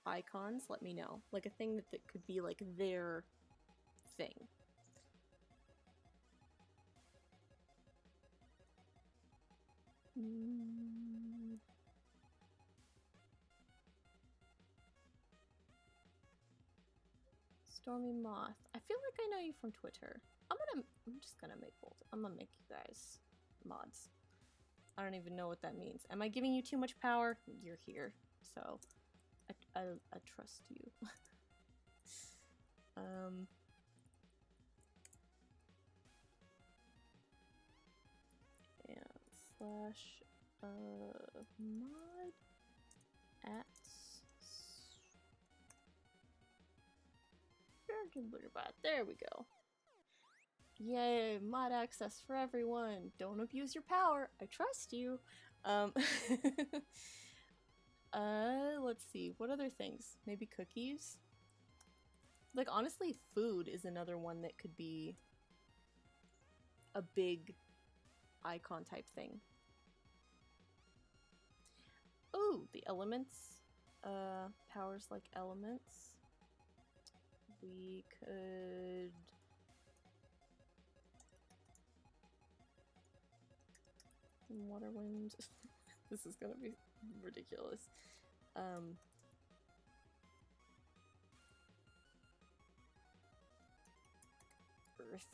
icons, let me know. Like a thing that could be, like, their thing. Stormy Moth. I feel like I know you from Twitter. I'm just gonna make bold. I'm gonna make you guys mods. I don't even know what that means. Am I giving you too much power? You're here, so I trust you. And / mod at there we go. Yay, mod access for everyone. Don't abuse your power. I trust you. Let's see. What other things? Maybe cookies? Like, honestly, food is another one that could be a big icon type thing. Ooh, the elements. Powers like elements. We could... Water, wind. This is gonna be ridiculous. Earth.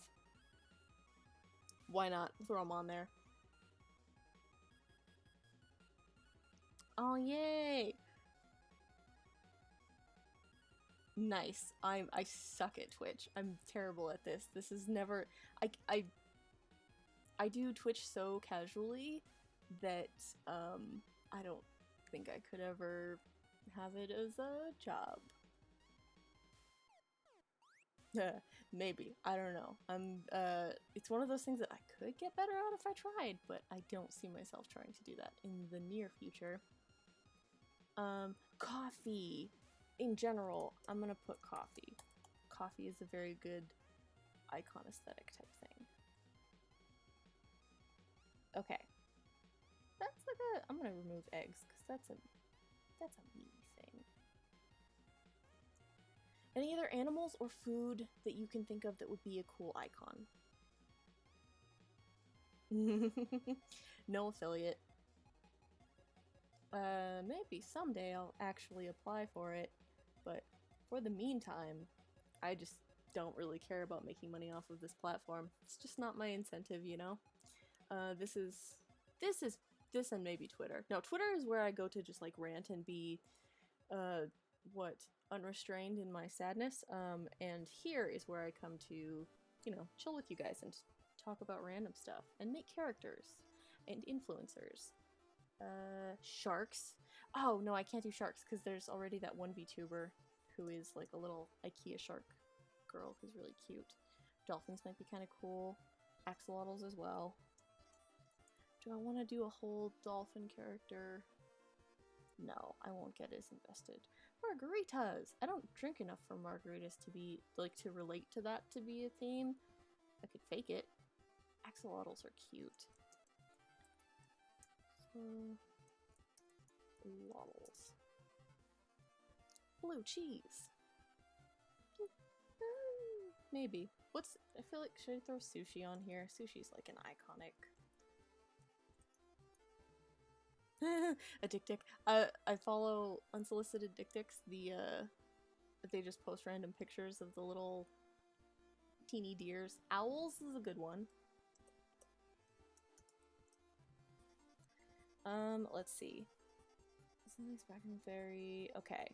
Why not? Throw them on there. Oh, yay! Nice. I suck at Twitch. I'm terrible at this. This is never... I do Twitch so casually that I don't think I could ever have it as a job. Maybe. I don't know. It's one of those things that I could get better at if I tried, but I don't see myself trying to do that in the near future. Coffee! In general, I'm gonna put coffee. Coffee is a very good icon aesthetic type thing. Okay. That's like a... I'm gonna remove eggs, because that's a me thing. Any other animals or food that you can think of that would be a cool icon? No affiliate. Maybe someday I'll actually apply for it, but for the meantime, I just don't really care about making money off of this platform. It's just not my incentive, you know? This and maybe Twitter. No, Twitter is where I go to just like rant and be, unrestrained in my sadness. And here is where I come to, you know, chill with you guys and talk about random stuff and make characters and influencers. Sharks. Oh no, I can't do sharks because there's already that one VTuber who is like a little IKEA shark girl who's really cute. Dolphins might be kind of cool. Axolotls as well. Do I want to do a whole dolphin character? No, I won't get as invested. Margaritas! I don't drink enough for margaritas to be, like, to relate to that to be a theme. I could fake it. Axolotls are cute. Loddles. Blue cheese! Maybe. I feel like, should I throw sushi on here? Sushi's like an iconic... A dick dick. I follow Unsolicited Dick Dicks. They just post random pictures of the little teeny deers. Owls is a good one. Let's see. Something's back in the fairy. Okay.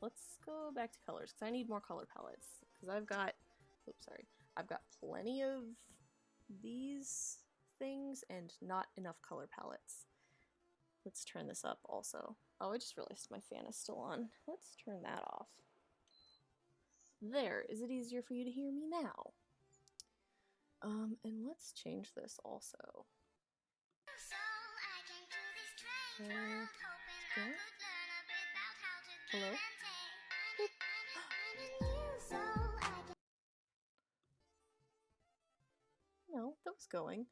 Let's go back to colors, because I need more color palettes. Because I've got... Oops, sorry. I've got plenty of these things and not enough color palettes. Let's turn this up also. Oh, I just realized my fan is still on. Let's turn that off. There. Is it easier for you to hear me now? And let's change this also. Hello? No, that was going.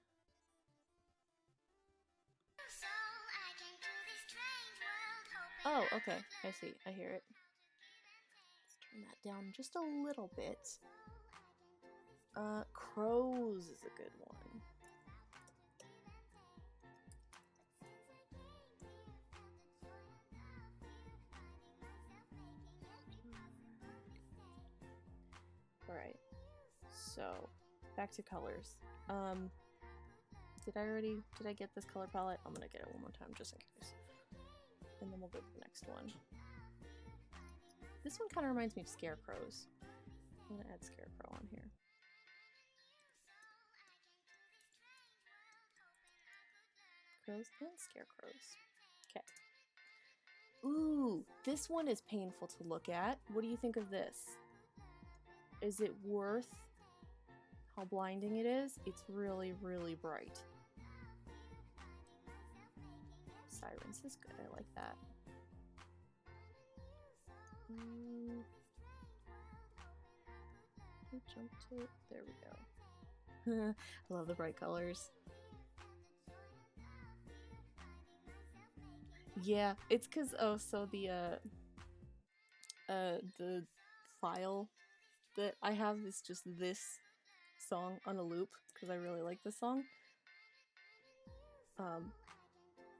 Oh, okay. I see. I hear it. Let's turn that down just a little bit. Crows is a good one. Alright. So, back to colors. Did I get this color palette? I'm gonna get it one more time just in case. And then we'll go to the next one. This one kind of reminds me of scarecrows. I'm gonna add scarecrow on here. Crows and scarecrows. Okay. Ooh, this one is painful to look at. What do you think of this? Is it worth how blinding it is? It's really, really bright. Sirens is good. I like that. Jump to it. There we go. I love the bright colors. Yeah, it's because so the file that I have is just this song on a loop because I really like this song.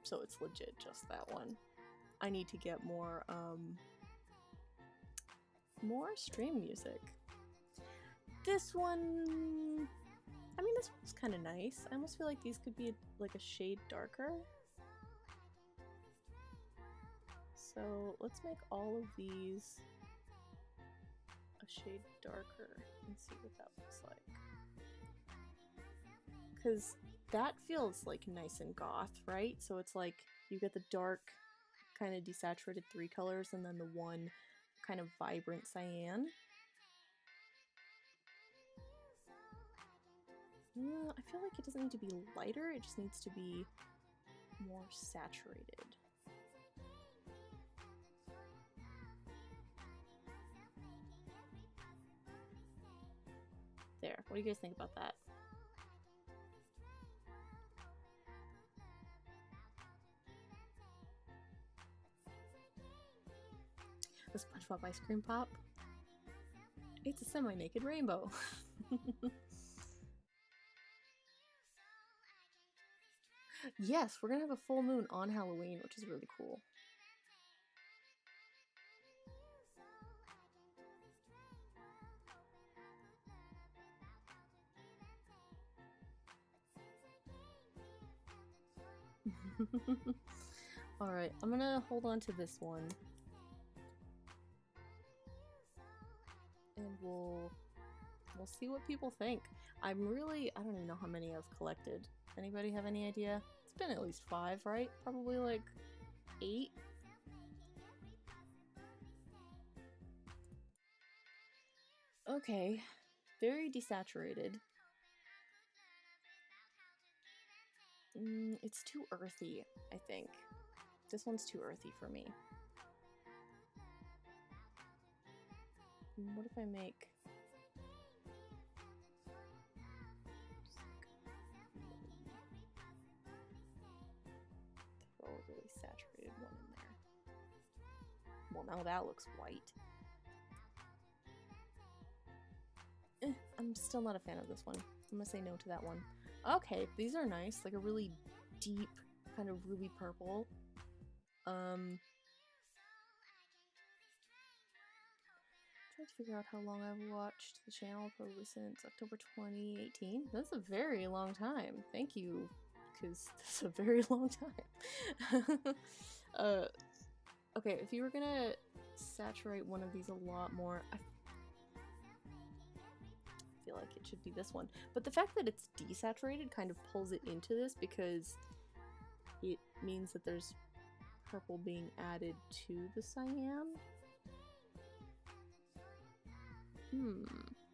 So it's legit just that one. I need to get more stream music. This one, I mean, this one's kind of nice. I almost feel like these could be like a shade darker. So let's make all of these a shade darker and see what that looks like. Because that feels like nice and goth, right? So it's like you get the dark, kind of desaturated 3 colors and then the one kind of vibrant cyan. I feel like it doesn't need to be lighter, it just needs to be more saturated. There, what do you guys think about that? The SpongeBob ice cream pop? It's a semi-naked rainbow. Yes, we're gonna have a full moon on Halloween, which is really cool. Alright, I'm gonna hold on to this one. And we'll see what people think. I don't even know how many I've collected. Anybody have any idea? It's been at least 5, right? Probably like 8? Okay, very desaturated. It's too earthy, I think. This one's too earthy for me. What if I make... throw a really saturated one in there. Well, now that looks white. I'm still not a fan of this one. I'm gonna say no to that one. Okay, these are nice. Like a really deep kind of ruby purple. Trying to figure out how long I've watched the channel, probably since October 2018. That's a very long time. Thank you, because that's a very long time. Okay, if you were gonna saturate one of these a lot more, I feel like it should be this one. But the fact that it's desaturated kind of pulls it into this because it means that there's purple being added to the cyan.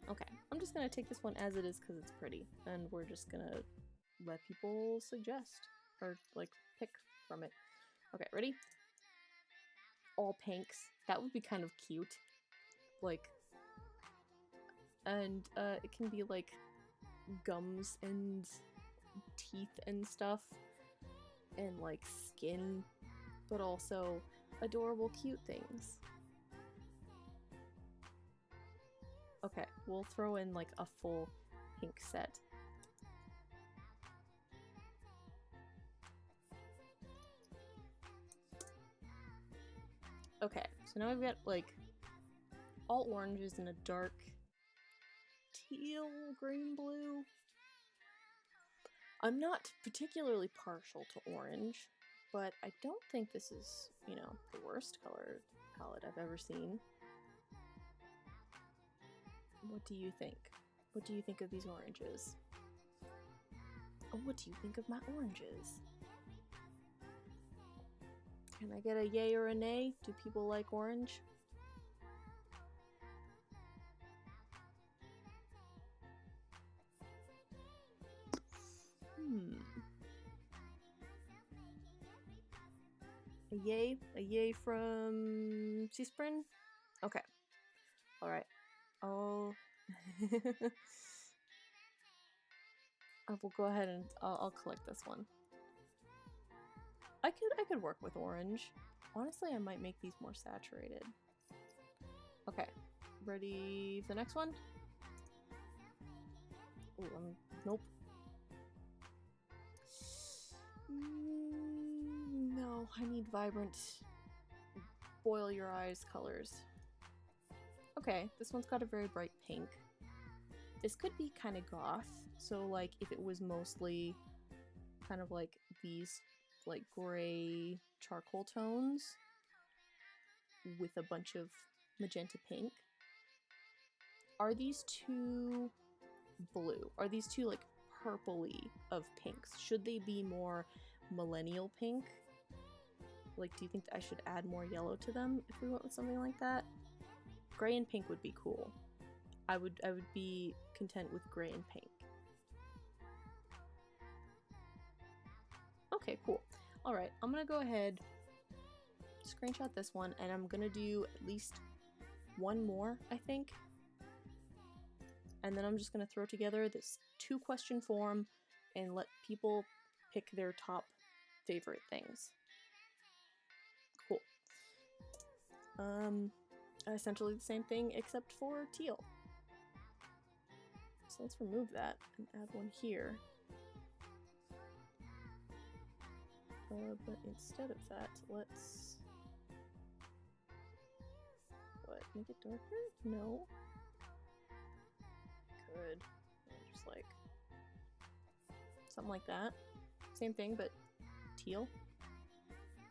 Okay, I'm just gonna take this one as it is because it's pretty, and we're just gonna let people suggest, or like pick from it. Okay, ready? All pinks. That would be kind of cute. Like, and it can be like gums and teeth and stuff, and like skin, but also adorable cute things. Okay, we'll throw in like a full pink set. Okay, so now we've got like all oranges and a dark teal, green, blue. I'm not particularly partial to orange, but I don't think this is, you know, the worst color palette I've ever seen. What do you think? What do you think of these oranges? Oh, what do you think of my oranges? Can I get a yay or a nay? Do people like orange? A yay from Seasprin? Okay. Alright. Oh. I will go ahead and I'll collect this one. I could work with orange. Honestly, I might make these more saturated. Okay, ready for the next one? Ooh, nope. No, I need vibrant, boil your eyes colors. Okay, this one's got a very bright pink. This could be kind of goth, so like if it was mostly kind of like these like gray charcoal tones with a bunch of magenta pink. Are these two blue? Are these two like purpley of pinks? Should they be more millennial pink? Like, do you think I should add more yellow to them if we went with something like that? Gray and pink would be cool. I would be content with gray and pink. Okay, cool. Alright, I'm gonna go ahead, screenshot this one, and I'm gonna do at least one more, I think. And then I'm just gonna throw together this 2-question form and let people pick their top favorite things. Cool. Essentially the same thing except for teal. So let's remove that and add one here. But instead of that, let's... What? Make it darker? No. Good. Just like... something like that. Same thing, but teal.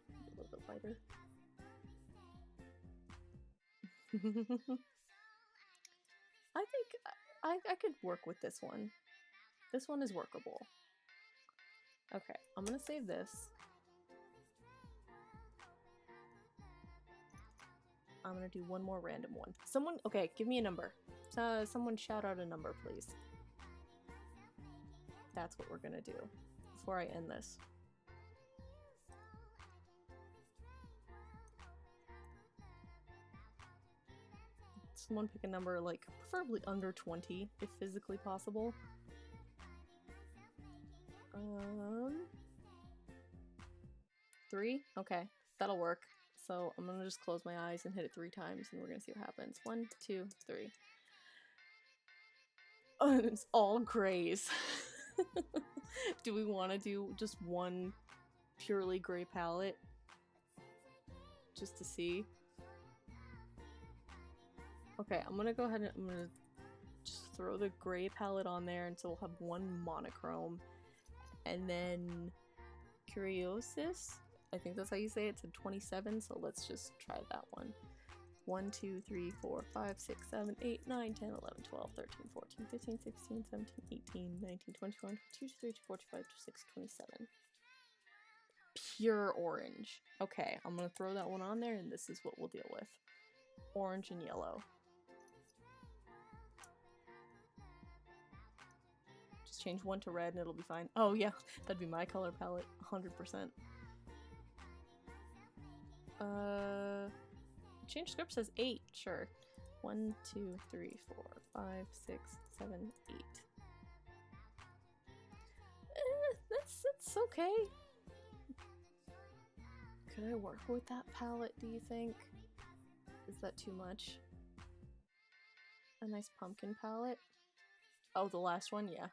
A little bit lighter. I think I could work with this one. This one is workable. Okay, I'm gonna save this. I'm gonna do one more random one. Someone, okay, give me a number. Someone shout out a number, please. That's what we're gonna do before I end this. Someone pick a number, like, preferably under 20, if physically possible. 3? Okay, that'll work. So I'm gonna just close my eyes and hit it 3 times, and we're gonna see what happens. 1, 2, 3. Oh, it's all grays. Do we want to do just one purely gray palette? Just to see? Okay, I'm gonna go ahead and I'm gonna just throw the gray palette on there, and so we'll have one monochrome. And then Curiosis, I think that's how you say it, it's a 27, so let's just try that one. 1, 2, 3, 4, 5, 6, 7, 8, 9, 10, 11, 12, 13, 14, 15, 16, 17, 18, 19, 20, 21, 22, 23, 24, 25, 26, 27. Pure orange. Okay, I'm gonna throw that one on there, and this is what we'll deal with. Orange and yellow. Just change one to red and it'll be fine. Oh yeah, that'd be my color palette, 100%. Change script says 8, sure. 1, 2, 3, 4, 5, 6, 7, 8. That's okay. Could I work with that palette, do you think? Is that too much? A nice pumpkin palette? Oh, the last one? Yeah.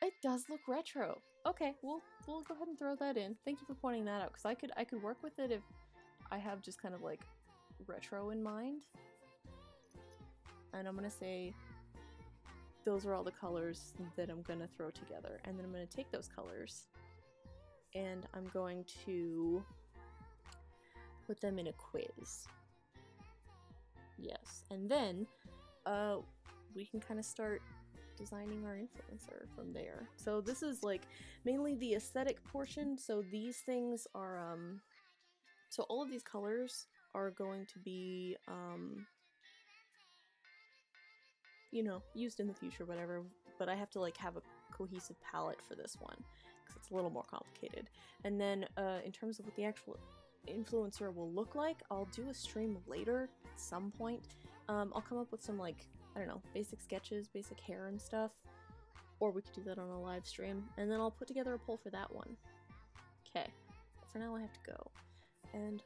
It does look retro. Okay, we'll go ahead and throw that in. Thank you for pointing that out, because I could work with it if I have just kind of like retro in mind. And I'm gonna say those are all the colors that I'm gonna throw together, and then I'm gonna take those colors and I'm going to put them in a quiz. Yes, and then we can kind of start designing our influencer from there. So this is like mainly the aesthetic portion. So these things are so all of these colors are going to be you know, used in the future, whatever, but I have to like have a cohesive palette for this one because it's a little more complicated. And then in terms of what the actual influencer will look like, I'll do a stream later at some point. I'll come up with some like I don't know, basic sketches, basic hair and stuff. Or we could do that on a live stream, and then I'll put together a poll for that one. Okay, for now I have to go, and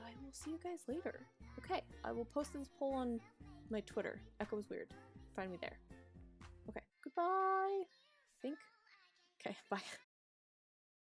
I will see you guys later. Okay, I will post this poll on my Twitter. Echo is weird. Find me there. Okay, goodbye. I think. Okay, bye.